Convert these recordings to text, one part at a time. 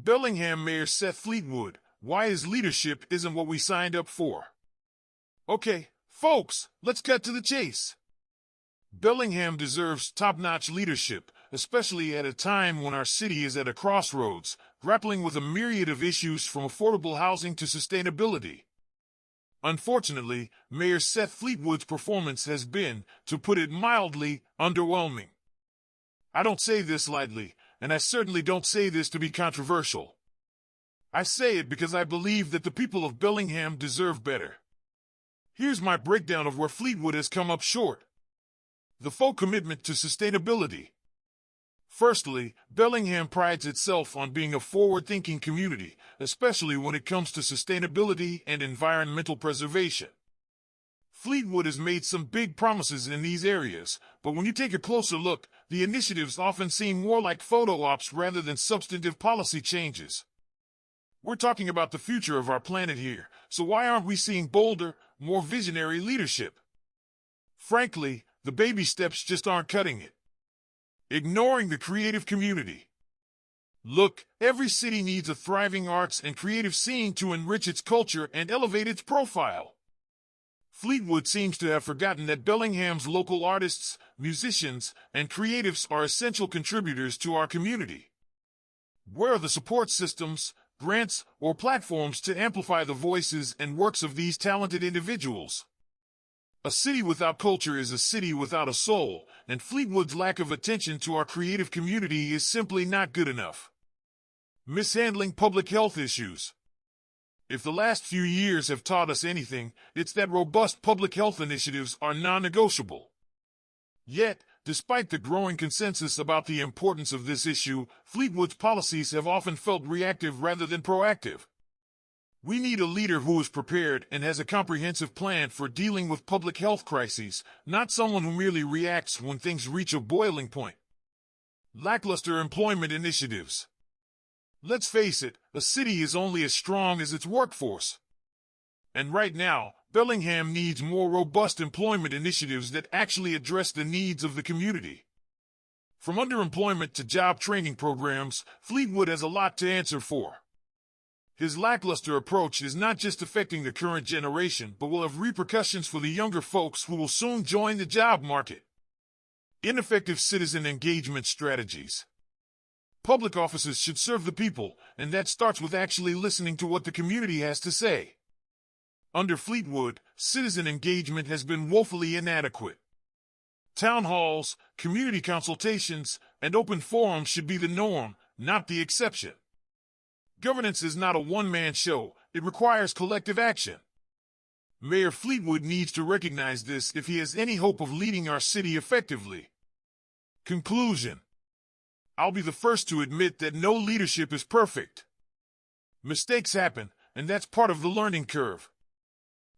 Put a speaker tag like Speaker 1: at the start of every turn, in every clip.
Speaker 1: Bellingham Mayor Seth Fleetwood, why his leadership isn't what we signed up for. Okay, folks, let's cut to the chase. Bellingham deserves top-notch leadership, especially at a time when our city is at a crossroads, grappling with a myriad of issues from affordable housing to sustainability. Unfortunately, Mayor Seth Fleetwood's performance has been, to put it mildly, underwhelming. I don't say this lightly, and I certainly don't say this to be controversial. I say it because I believe that the people of Bellingham deserve better. Here's my breakdown of where Fleetwood has come up short. The full commitment to sustainability. Firstly, Bellingham prides itself on being a forward-thinking community, especially when it comes to sustainability and environmental preservation. Fleetwood has made some big promises in these areas, but when you take a closer look, the initiatives often seem more like photo ops rather than substantive policy changes. We're talking about the future of our planet here, so why aren't we seeing bolder, more visionary leadership? Frankly, the baby steps just aren't cutting it. Ignoring the creative community. Look, every city needs a thriving arts and creative scene to enrich its culture and elevate its profile. Fleetwood seems to have forgotten that Bellingham's local artists, musicians, and creatives are essential contributors to our community. Where are the support systems, grants, or platforms to amplify the voices and works of these talented individuals? A city without culture is a city without a soul, and Fleetwood's lack of attention to our creative community is simply not good enough. Mishandling public health issues. If the last few years have taught us anything, it's that robust public health initiatives are non-negotiable. Yet, despite the growing consensus about the importance of this issue, Fleetwood's policies have often felt reactive rather than proactive. We need a leader who is prepared and has a comprehensive plan for dealing with public health crises, not someone who merely reacts when things reach a boiling point. Lackluster employment initiatives. Let's face it, a city is only as strong as its workforce. And right now, Bellingham needs more robust employment initiatives that actually address the needs of the community. From underemployment to job training programs, Fleetwood has a lot to answer for. His lackluster approach is not just affecting the current generation, but will have repercussions for the younger folks who will soon join the job market. Ineffective citizen engagement strategies. Public offices should serve the people, and that starts with actually listening to what the community has to say. Under Fleetwood, citizen engagement has been woefully inadequate. Town halls, community consultations, and open forums should be the norm, not the exception. Governance is not a one-man show, it requires collective action. Mayor Fleetwood needs to recognize this if he has any hope of leading our city effectively. Conclusion. I'll be the first to admit that no leadership is perfect. Mistakes happen, and that's part of the learning curve.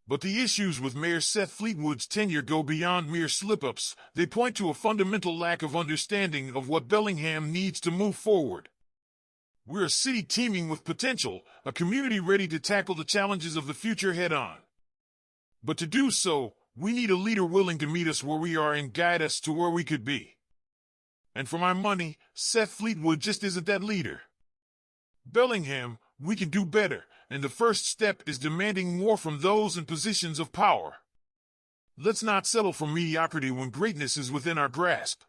Speaker 1: But the issues with Mayor Seth Fleetwood's tenure go beyond mere slip-ups. They point to a fundamental lack of understanding of what Bellingham needs to move forward. We're a city teeming with potential, a community ready to tackle the challenges of the future head-on. But to do so, we need a leader willing to meet us where we are and guide us to where we could be. And for my money, Seth Fleetwood just isn't that leader. Bellingham, we can do better, and the first step is demanding more from those in positions of power. Let's not settle for mediocrity when greatness is within our grasp.